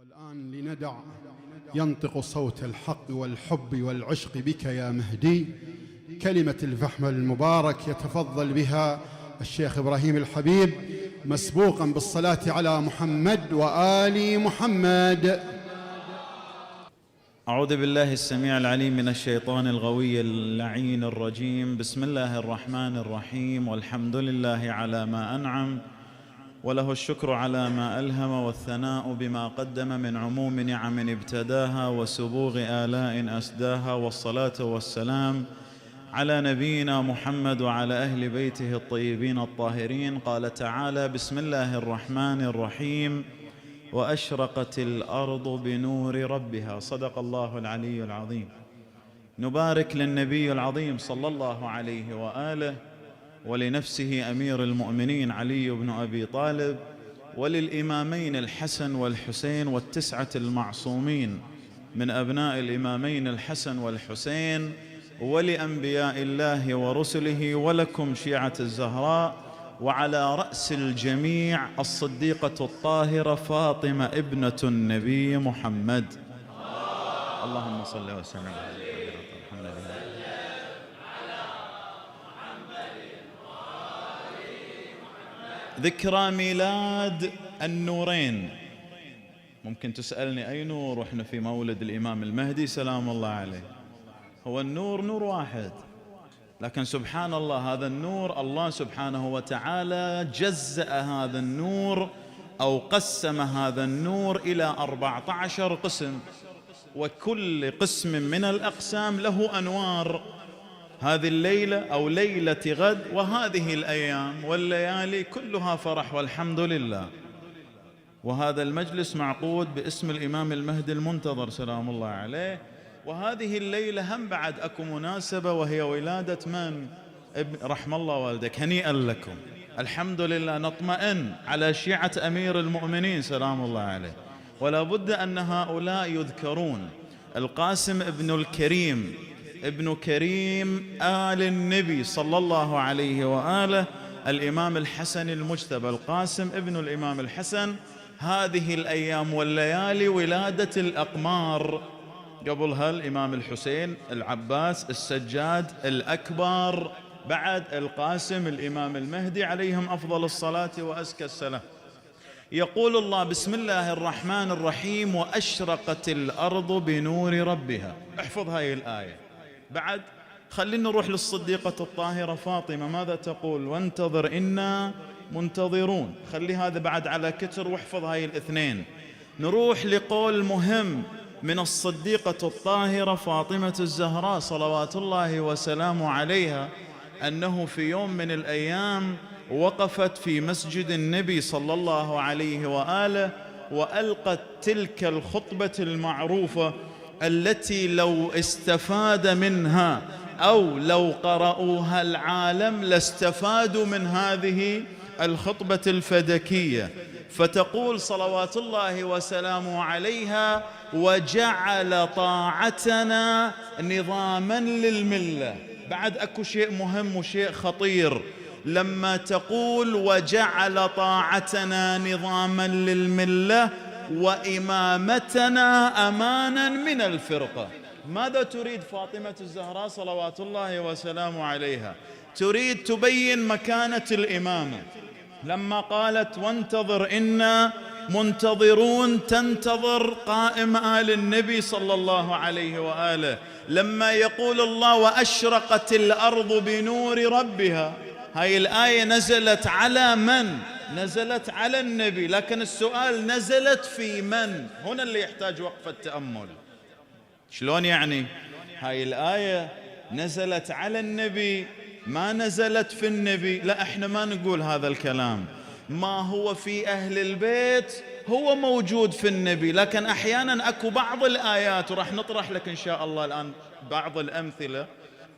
والآن لندع ينطق صوت الحق والحب والعشق بك يا مهدي كلمة الفحم المبارك يتفضل بها الشيخ إبراهيم الحبيب مسبوقا بالصلاة على محمد وآل محمد. أعوذ بالله السميع العليم من الشيطان الغوي اللعين الرجيم. بسم الله الرحمن الرحيم، والحمد لله على ما أنعم، وله الشكر على ما ألهم، والثناء بما قدم من عموم نعم ابتداها وسبوغ آلاء أسداها، والصلاة والسلام على نبينا محمد وعلى أهل بيته الطيبين الطاهرين. قال تعالى: بسم الله الرحمن الرحيم: وأشرقت الأرض بنور ربها. صدق الله العلي العظيم. نبارك للنبي العظيم صلى الله عليه وآله، ولنفسه أمير المؤمنين علي بن أبي طالب، وللإمامين الحسن والحسين والتسعة المعصومين من أبناء الإمامين الحسن والحسين، ولأنبياء الله ورسله، ولكم شيعة الزهراء، وعلى رأس الجميع الصديقة الطاهرة فاطمة ابنة النبي محمد. اللهم صل وسلم على محمد. ذكرى ميلاد النورين. ممكن تسألني أي نور وإحنا في مولد الإمام المهدي سلام الله عليه؟ هو النور نور واحد، لكن سبحان الله هذا النور الله سبحانه وتعالى جزأ هذا النور أو قسم هذا النور إلى 14 قسم، وكل قسم من الأقسام له أنوار. هذه الليلة أو ليلة غد وهذه الأيام والليالي كلها فرح والحمد لله. وهذا المجلس معقود باسم الإمام المهدي المنتظر سلام الله عليه. وهذه الليلة هم بعد أكو مناسبة، وهي ولادة من؟ رحم الله والدك، هنيئا لكم. الحمد لله نطمئن على شيعة أمير المؤمنين سلام الله عليه، ولا بد أن هؤلاء يذكرون. القاسم ابن الكريم ابن كريم آل النبي صلى الله عليه وآله، الإمام الحسن المجتبى، القاسم ابن الإمام الحسن. هذه الأيام والليالي ولادة الأقمار، قبلها الإمام الحسين، العباس، السجاد الأكبر، بعد القاسم، الإمام المهدي، عليهم أفضل الصلاة وأزكى السلام. يقول الله: بسم الله الرحمن الرحيم: وأشرقت الأرض بنور ربها. احفظ هاي الآية. بعد خلينا نروح للصديقة الطاهرة فاطمة، ماذا تقول؟ وانتظر إنا منتظرون. خلي هذا بعد على كتر واحفظ هاي الاثنين. نروح لقول مهم من الصديقة الطاهرة فاطمة الزهراء صلوات الله وسلامه عليها، أنه في يوم من الأيام وقفت في مسجد النبي صلى الله عليه وآله، وألقت تلك الخطبة المعروفة التي لو استفاد منها أو لو قرأوها العالم لاستفادوا من هذه الخطبة الفدكية. فتقول صلوات الله وسلامه عليها: وجعل طاعتنا نظاما للملة. بعد أكو شيء مهم وشيء خطير لما تقول وجعل طاعتنا نظاما للملة وإمامتنا أمانا من الفرقة. ماذا تريد فاطمة الزهراء صلوات الله وسلامه عليها؟ تريد تبين مكانة الإمامة. لما قالت وانتظر إنا منتظرون، تنتظر قائم آل النبي صلى الله عليه وآله. لما يقول الله وأشرقت الأرض بنور ربها، هاي الآية نزلت على من؟ نزلت على النبي، لكن السؤال نزلت في من؟ هنا اللي يحتاج وقفة تأمل. شلون يعني؟ هاي الآية نزلت على النبي، ما نزلت في النبي. لا، احنا ما نقول هذا الكلام. ما هو في أهل البيت هو موجود في النبي، لكن أحيانا أكو بعض الآيات، وراح نطرح لك إن شاء الله الآن بعض الأمثلة،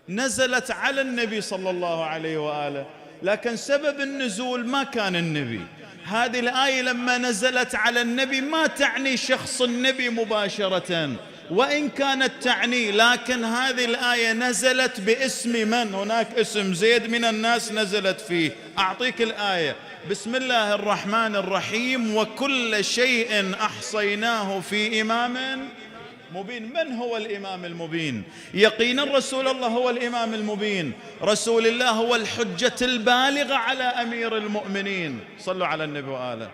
نزلت على النبي صلى الله عليه وآله، لكن سبب النزول ما كان النبي. هذه الآية لما نزلت على النبي ما تعني شخص النبي مباشرة، وإن كانت تعني، لكن هذه الآية نزلت باسم من؟ هناك اسم زيد من الناس نزلت فيه. أعطيك الآية: بسم الله الرحمن الرحيم وكل شيء أحصيناه في إمام مبين. من هو الإمام المبين؟ يقينا رسول الله هو الإمام المبين، رسول الله هو الحجة البالغة على أمير المؤمنين. صلوا على النبي وآله.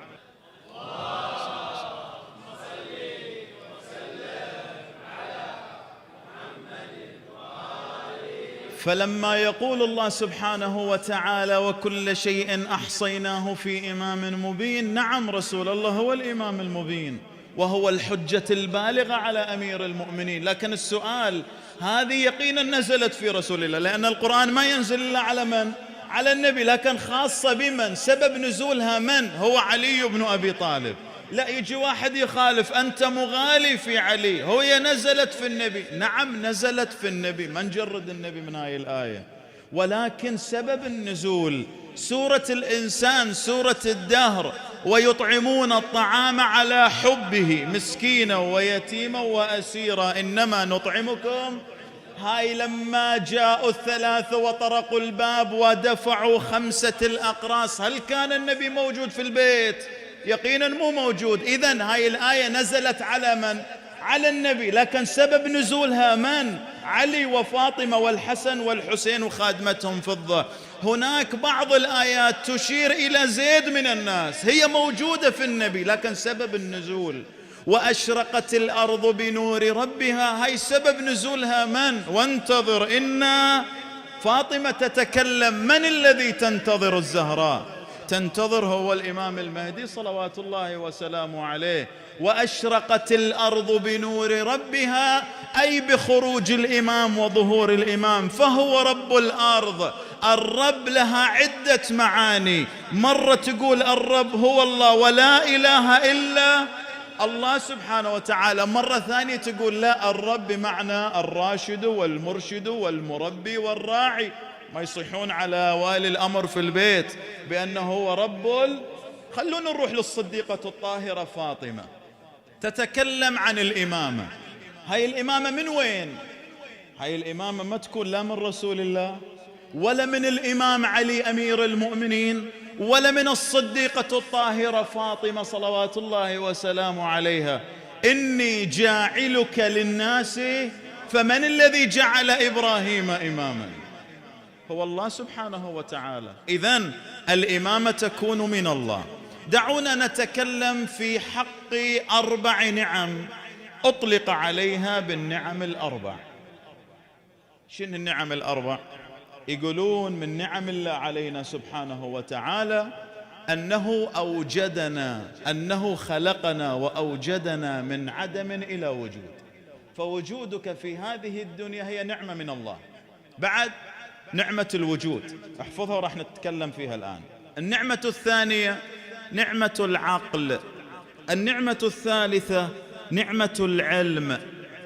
فلما يقول الله سبحانه وتعالى وكل شيء أحصيناه في إمام مبين، نعم رسول الله هو الإمام المبين وهو الحجة البالغة على أمير المؤمنين. لكن السؤال، هذه يقينا نزلت في رسول الله، لأن القرآن ما ينزل إلا على من؟ على النبي. لكن خاصة بمن؟ سبب نزولها من؟ هو علي بن أبي طالب. لا يجي واحد يخالف، أنت مغالي في علي، هي نزلت في النبي. نعم نزلت في النبي، ما نجرد النبي من هاي الآية، ولكن سبب النزول سورة الإنسان، سورة الدهر، ويطعمون الطعام على حبه مسكينا ويتيما وأسيرا إنما نطعمكم. هاي لما جاءوا الثلاثة وطرقوا الباب ودفعوا 5 الأقراص، هل كان النبي موجود في البيت؟ يقينا مو موجود. إذن هاي الآية نزلت على من؟ على النبي. لكن سبب نزولها من؟ علي وفاطمة والحسن والحسين وخادمتهم فضة. هناك بعض الآيات تشير إلى زيد من الناس، هي موجودة في النبي، لكن سبب النزول وأشرقت الأرض بنور ربها، هاي سبب نزولها من؟ وانتظر إنا فاطمة تتكلم. من الذي تنتظر الزهراء؟ تنتظر هو الإمام المهدي صلوات الله وسلامه عليه. وأشرقت الأرض بنور ربها، أي بخروج الإمام وظهور الإمام، فهو رب الأرض. الرب لها عدة معاني، مرة تقول الرب هو الله ولا إله إلا الله سبحانه وتعالى، مرة ثانية تقول لا، الرب بمعنى الراشد والمرشد والمربي والراعي. ما يصيحون على والي الأمر في البيت بأنه هو رب خلونا نروح للصديقة الطاهرة فاطمة، تتكلم عن الإمامة. هاي الإمامة من وين؟ هاي الإمامة ما تكون لا من رسول الله ولا من الإمام علي أمير المؤمنين ولا من الصديقة الطاهرة فاطمة صلوات الله وسلامه عليها. إني جاعلك للناس، فمن الذي جعل إبراهيم إماما؟ هو الله سبحانه وتعالى. إذن الإمامة تكون من الله. دعونا نتكلم في حق 4 نعم أطلق عليها بالنعم الأربع. شنو النعم الأربع؟ يقولون من نعم الله علينا سبحانه وتعالى أنه أوجدنا، أنه خلقنا وأوجدنا من عدم إلى وجود. فوجودك في هذه الدنيا هي نعمة من الله. بعد نعمة الوجود احفظها وراح نتكلم فيها الآن. النعمة الثانية نعمة العقل. النعمة الثالثة نعمة العلم.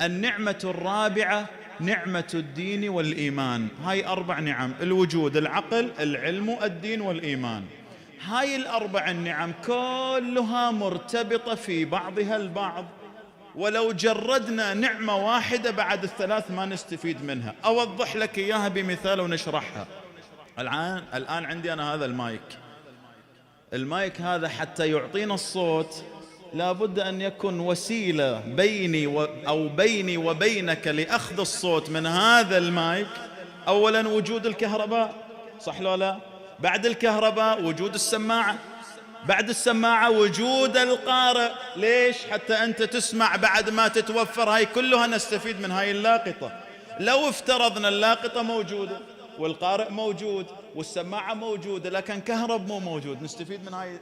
النعمة الرابعة نعمة الدين والإيمان. هاي 4 نعم: الوجود، العقل، العلم، الدين والإيمان. هاي ال4 النعم كلها مرتبطة في بعضها البعض، ولو جردنا نعمة واحدة بعد ال3 ما نستفيد منها. أوضح لك إياها بمثال ونشرحها. الآن عندي أنا هذا المايك هذا حتى يعطينا الصوت لابد أن يكون وسيلة بيني وبينك لأخذ الصوت من هذا المايك. أولا وجود الكهرباء، صح لو لا؟ بعد الكهرباء وجود السماعة، بعد السماعة وجود القارئ. ليش؟ حتى أنت تسمع بعد ما تتوفر. هاي كلها نستفيد من هاي اللاقطة. لو افترضنا اللاقطة موجودة والقارئ موجود والسماعة موجودة لكن كهرب مو موجود، نستفيد من هاي؟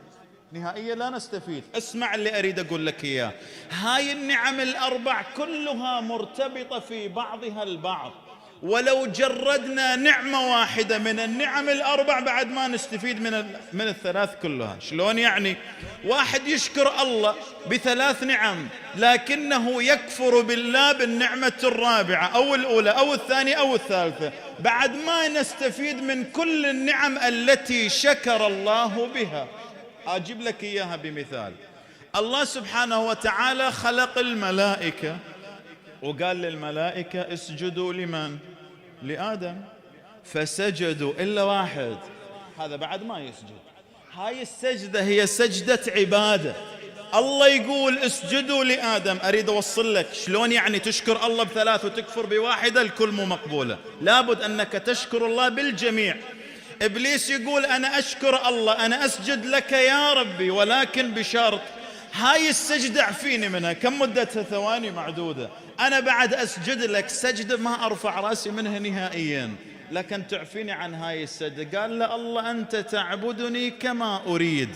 نهائيا لا نستفيد. اسمع اللي أريد أقول لك إياه. هاي النعم ال4 كلها مرتبطة في بعضها البعض، ولو جردنا نعمة واحدة من النعم ال4 بعد ما نستفيد من ال3 كلها. شلون يعني؟ واحد يشكر الله ب3 نعم لكنه يكفر بالله بالنعمة الرابعة أو الأولى أو الثانية أو الثالثة، بعد ما نستفيد من كل النعم التي شكر الله بها. أجيب لك إياها بمثال. الله سبحانه وتعالى خلق الملائكة وقال للملائكة اسجدوا لمن؟ لآدم، فسجدوا إلا واحد، هذا بعد ما يسجد. هاي السجدة هي سجدة عبادة. الله يقول اسجدوا لآدم. أريد أوصل لك شلون يعني تشكر الله بثلاث وتكفر بواحدة، الكل مو مقبولة، لابد أنك تشكر الله بالجميع. إبليس يقول أنا أشكر الله، أنا أسجد لك يا ربي، ولكن بشرط هاي السجدة اعفيني منها. كم مدتها؟ ثواني معدودة. أنا بعد أسجد لك سجدة ما أرفع رأسي منها نهائيا، لكن تعفيني عن هاي السجدة. قال له الله أنت تعبدني كما أريد.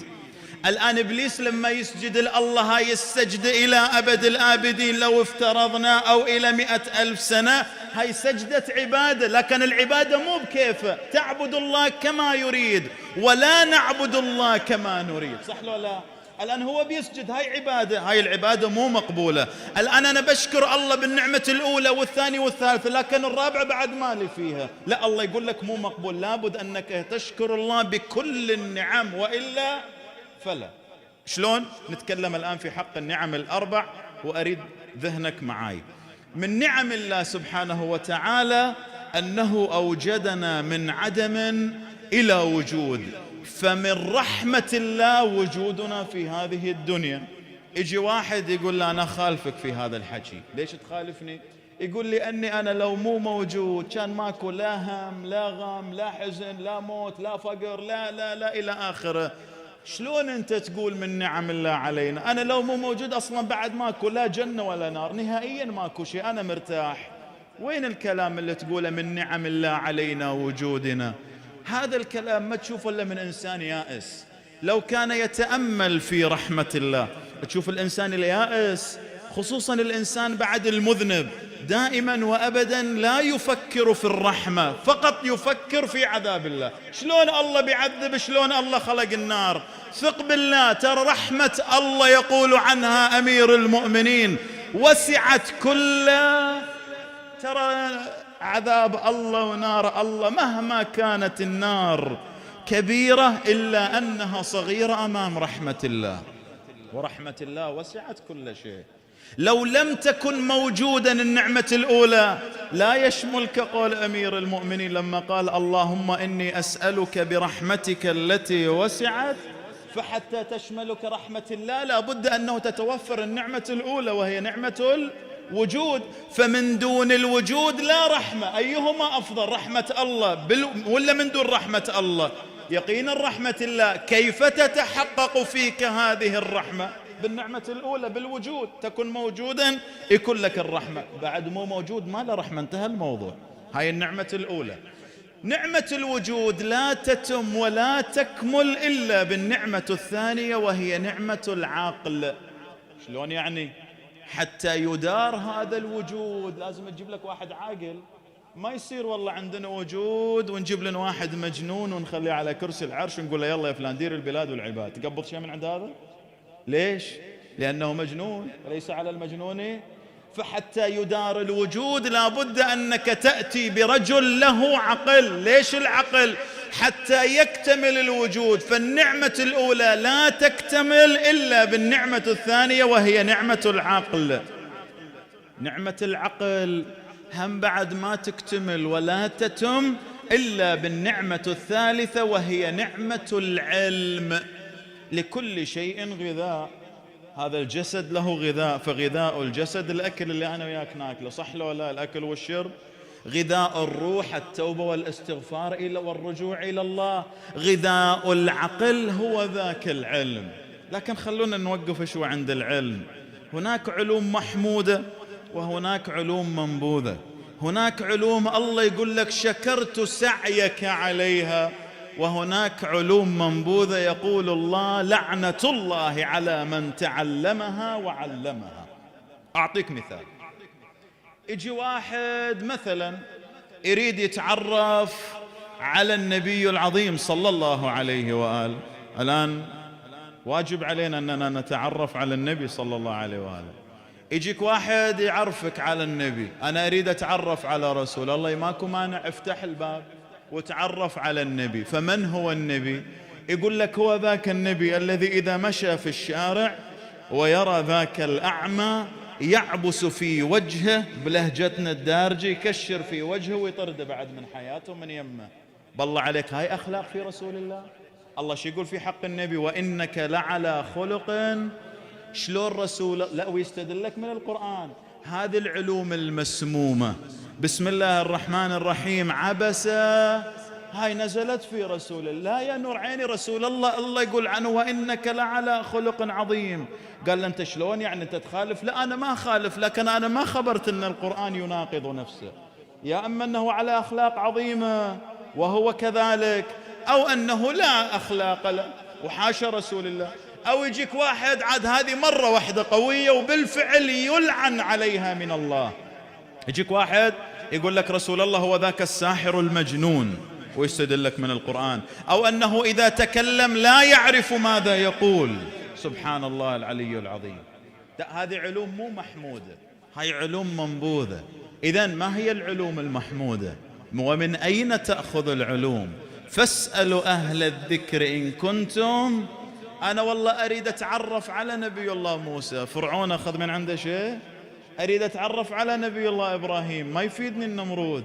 الآن إبليس لما يسجد الله هاي السجدة إلى أبد الآبدين، لو افترضنا أو إلى 100,000 سنة، هاي سجدة عبادة، لكن العبادة مو بكيفه. تعبد الله كما يريد ولا نعبد الله كما نريد، صح لو لا؟ الآن هو بيسجد، هاي عبادة، هاي العبادة مو مقبولة. الآن أنا بشكر الله بالنعمة الأولى والثانية والثالثة، لكن الرابعة بعد مالي فيها. لا، الله يقول لك مو مقبول، لابد أنك تشكر الله بكل النعم، وإلا فلا. شلون؟ نتكلم الآن في حق النعم الأربع، وأريد ذهنك معاي. من نعم الله سبحانه وتعالى أنه أوجدنا من عدم إلى وجود، فمن رحمة الله وجودنا في هذه الدنيا. يجي واحد يقول لا أنا خالفك في هذا الحكي. ليش تخالفني؟ يقول لي أني أنا لو مو موجود كان ماكو لا هم لا غم لا حزن لا موت لا فقر لا لا لا إلى آخره. شلون أنت تقول من نعم الله علينا؟ أنا لو مو موجود أصلا بعد ماكو لا جنة ولا نار، نهائيا ماكو شيء، أنا مرتاح. وين الكلام اللي تقوله من نعم الله علينا وجودنا؟ هذا الكلام ما تشوفه إلا من إنسان يائس. لو كان يتأمل في رحمة الله، تشوف الإنسان اليائس، خصوصا الإنسان بعد المذنب، دائما وأبدا لا يفكر في الرحمة، فقط يفكر في عذاب الله. شلون الله بيعذب؟ شلون الله خلق النار؟ ثق بالله، ترى رحمة الله يقول عنها أمير المؤمنين وسعت كل، ترى عذاب الله ونار الله مهما كانت النار كبيرة إلا أنها صغيرة أمام رحمة الله، ورحمة الله وسعت كل شيء. لو لم تكن موجودا النعمة الأولى لا يشملك قول أمير المؤمنين لما قال اللهم إني أسألك برحمتك التي وسعت، فحتى تشملك رحمة الله لابد أنه تتوفر النعمة الأولى وهي نعمة الوجود. فمن دون الوجود لا رحمة. أيهما أفضل، رحمة الله ولا من دون رحمة الله؟ يقينا رحمة الله. كيف تتحقق فيك هذه الرحمة؟ بالنعمة الأولى، بالوجود. تكن موجودا يكون لك الرحمة، بعد مو موجود ما له رحمة، انتهى الموضوع. هاي النعمة الأولى. نعمة الوجود لا تتم ولا تكمل إلا بالنعمة الثانية وهي نعمة العقل. شلون يعني؟ حتى يدار هذا الوجود لازم تجيب لك واحد عاقل. ما يصير والله عندنا وجود ونجيب لنا واحد مجنون ونخليه على كرسي العرش ونقول له يلا يا فلان دير البلاد والعباد. تقبض شيء من عند هذا؟ ليش؟ لأنه مجنون، وليس على المجنون. فحتى يدار الوجود لابد أنك تأتي برجل له عقل. ليش العقل؟ حتى يكتمل الوجود. فالنعمة الأولى لا تكتمل إلا بالنعمة الثانية وهي نعمة العقل. نعمة العقل هم بعد ما تكتمل ولا تتم إلا بالنعمة الثالثة وهي نعمة العلم. لكل شيء غذاء، هذا الجسد له غذاء، فغذاء الجسد الأكل اللي أنا وياك ناكله، صح لو لا؟ الأكل والشرب. غذاء الروح التوبة والاستغفار والرجوع إلى الله. غذاء العقل هو ذاك العلم. لكن خلونا نوقف شوي عند العلم. هناك علوم محمودة وهناك علوم منبوذة. هناك علوم الله يقول لك شكرت سعيك عليها، وهناك علوم منبوذة يقول الله لعنة الله على من تعلمها وعلمها. أعطيك مثال. يجي واحد مثلا يريد يتعرف على النبي العظيم صلى الله عليه وآله. الآن واجب علينا أننا نتعرف على النبي صلى الله عليه وآله. يجيك واحد يعرفك على النبي، أنا أريد أتعرف على رسول الله، ماكو مانع، افتح الباب وتعرف على النبي. فمن هو النبي؟ يقول لك هو ذاك النبي الذي إذا مشى في الشارع ويرى ذاك الأعمى يعبس في وجهه، بلهجتنا الدارجة يكشر في وجهه ويطرد بعد من حياته من يمه. بالله عليك هاي أخلاق في رسول الله؟ الله شو يقول في حق النبي؟ وإنك لعلى خلق. شلون رسول؟ لا، ويستدل لك من القرآن. هذه العلوم المسمومة، بسم الله الرحمن الرحيم، عبس، هاي نزلت في رسول الله. يا نور عيني رسول الله، الله يقول عنه وإنك لعلى خلق عظيم. قال له أنت شلون يعني أنت تخالف؟ لا أنا ما خالف، لكن أنا ما خبرت أن القرآن يناقض نفسه. يا أما أنه على أخلاق عظيمة وهو كذلك، أو أنه لا أخلاق له وحاشا رسول الله. أو يجيك واحد عاد هذه مرة واحدة قوية وبالفعل يلعن عليها من الله. يجيك واحد يقول لك رسول الله هو ذاك الساحر المجنون ويستدل لك من القرآن، أو أنه إذا تكلم لا يعرف ماذا يقول. سبحان الله العلي العظيم. هذه علوم مو محمودة، هاي علوم منبوذة. إذن ما هي العلوم المحمودة؟ ومن أين تأخذ العلوم؟ فاسألوا أهل الذكر إن كنتم. أنا والله أريد أتعرف على نبي الله موسى، فرعون أخذ من عنده شيء. أريد أتعرف على نبي الله إبراهيم، ما يفيدني النمرود.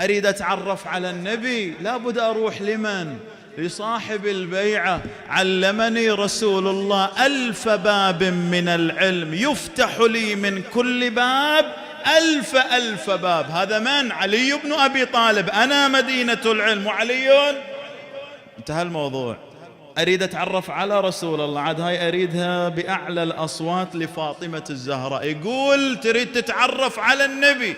أريد أتعرف على النبي، لابد أروح لمن؟ لصاحب البيعة. علمني رسول الله 1000 باب من العلم يفتح لي من كل باب 1000 باب. هذا من؟ علي بن أبي طالب. أنا مدينة العلم وعلي. انتهى الموضوع. أريد أتعرف على رسول الله، عاد هاي أريدها بأعلى الأصوات لفاطمة الزهراء. يقول تريد تتعرف على النبي،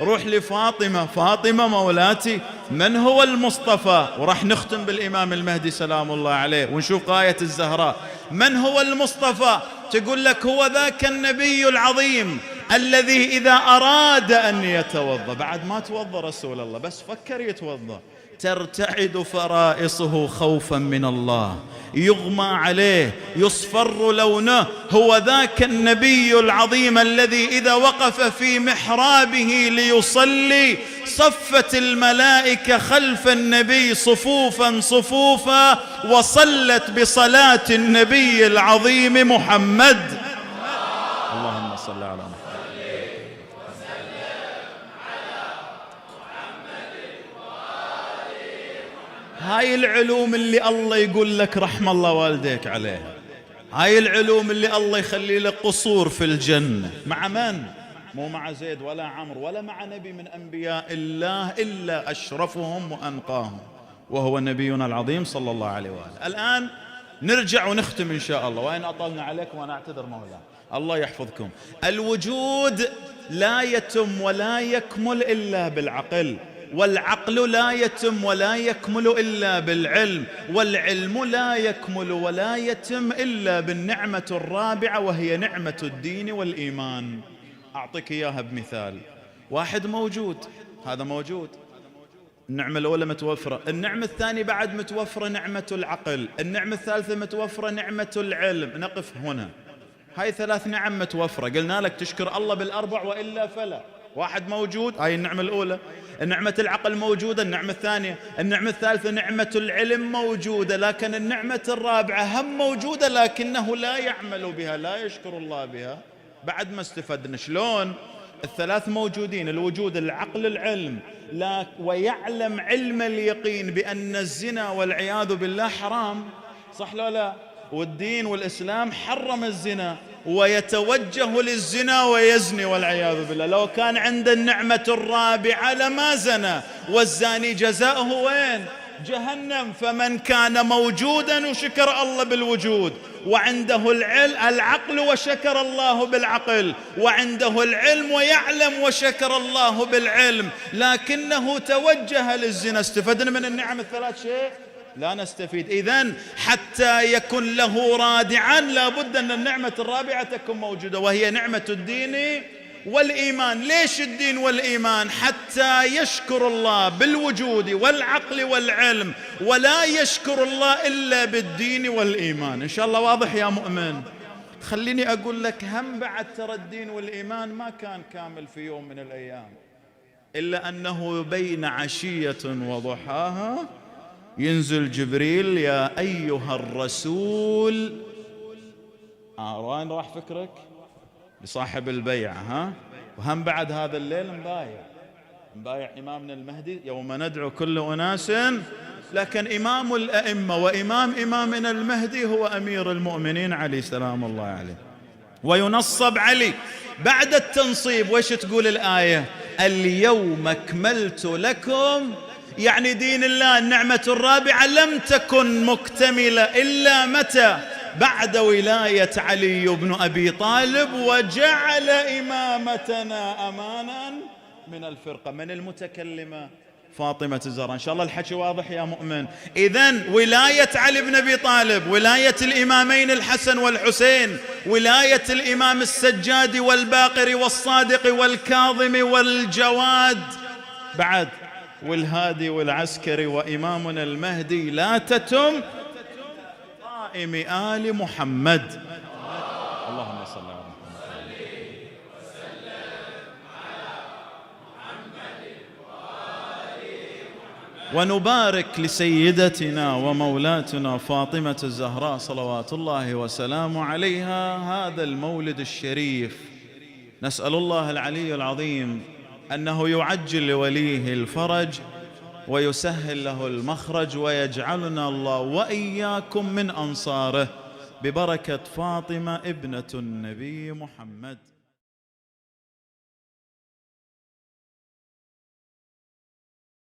روح لفاطمة. فاطمة مولاتي، من هو المصطفى؟ وراح نختم بالإمام المهدي سلام الله عليه ونشوف غاية الزهراء. من هو المصطفى؟ تقول لك هو ذاك النبي العظيم الذي إذا أراد أن يتوضأ، بعد ما توضأ رسول الله بس فكر يتوضأ، ترتعد فرائصه خوفا من الله، يغمى عليه، يصفر لونه. هو ذاك النبي العظيم الذي إذا وقف في محرابه ليصلي صفت الملائكة خلف النبي صفوفا صفوفا وصلت بصلاة النبي العظيم محمد. اللهم صل على محمد. هاي العلوم اللي الله يقول لك رحم الله والديك عليها، هاي العلوم اللي الله يخلي لك قصور في الجنة. مع من؟ مو مع زيد ولا عمرو ولا مع نبي من أنبياء الله إلا أشرفهم وأنقاهم، وهو نبينا العظيم صلى الله عليه وآله. الآن نرجع ونختم إن شاء الله، وإن أطلنا عليكم وأنا أعتذر مولانا، الله يحفظكم. الوجود لا يتم ولا يكمل إلا بالعقل، والعقل لا يتم ولا يكمل إلا بالعلم، والعلم لا يكمل ولا يتم إلا بالنعمة الرابعة وهي نعمة الدين والإيمان. أعطيك إياها بمثال. واحد موجود، هذا موجود، النعمة الأولى متوفرة، النعمة الثانية بعد متوفرة نعمة العقل، النعمة الثالثة متوفرة نعمة العلم. نقف هنا، هاي 3 نعم متوفرة. قلنا لك تشكر الله بالأربع وإلا فلا. واحد موجود، هاي النعمة الأولى، النعمة العقل موجودة، النعمة الثانية، النعمة الثالثة نعمة العلم موجودة، لكن النعمة الرابعة هم موجودة لكنه لا يعمل بها، لا يشكر الله بها. بعد ما استفدنا شلون؟ ال3 موجودين، الوجود، العقل، العلم، لا ويعلم علم اليقين بأن الزنا والعياذ بالله حرام، صح لا لا؟ والدين والإسلام حرم الزنا ويتوجه للزنا ويزني والعياذ بالله. لو كان عند النعمة الرابعة لما زنى، والزاني جزاؤه وين؟ جهنم. فمن كان موجودا وشكر الله بالوجود، وعنده العقل وشكر الله بالعقل، وعنده العلم ويعلم وشكر الله بالعلم، لكنه توجه للزنا، استفدنا من النعم ال3 شيء؟ لا نستفيد. إذن حتى يكون له رادعا لابد أن النعمة الرابعة تكون موجودة، وهي نعمة الدين والإيمان. ليش الدين والإيمان؟ حتى يشكر الله بالوجود والعقل والعلم، ولا يشكر الله إلا بالدين والإيمان. إن شاء الله واضح يا مؤمن؟ خليني أقول لك هم بعد ترى الدين والإيمان ما كان كامل في يوم من الأيام، إلا أنه بين عشية وضحاها ينزل جبريل يا أيها الرسول. وين راح فكرك؟ لصاحب البيعة، ها؟ وهم بعد هذا الليل مبايع إمامنا المهدي، يوم ندعو كل أناس لكن إمام الأئمة وإمام إمامنا المهدي هو أمير المؤمنين علي سلام الله عليه. وينصب علي بعد التنصيب. وش تقول الآية؟ اليوم أكملت لكم، يعني دين الله النعمة الرابعة لم تكن مكتملة إلا متى؟ بعد ولاية علي بن أبي طالب، وجعل إمامتنا أمانا من الفرقة. من المتكلمة؟ فاطمة الزهراء. إن شاء الله الحكي واضح يا مؤمن. إذن ولاية علي بن أبي طالب، ولاية الإمامين الحسن والحسين، ولاية الإمام السجاد والباقر والصادق والكاظم والجواد، بعد والهادي والعسكري وإمامنا المهدي لا تتم قائم آل محمد. اللهم صل على ونبارك لسيدتنا ومولاتنا فاطمة الزهراء صلوات الله وسلامه عليها هذا المولد الشريف. نسأل الله العلي العظيم أنه يعجل لوليه الفرج ويسهل له المخرج، ويجعلنا الله وإياكم من أنصاره ببركة فاطمة ابنة النبي محمد.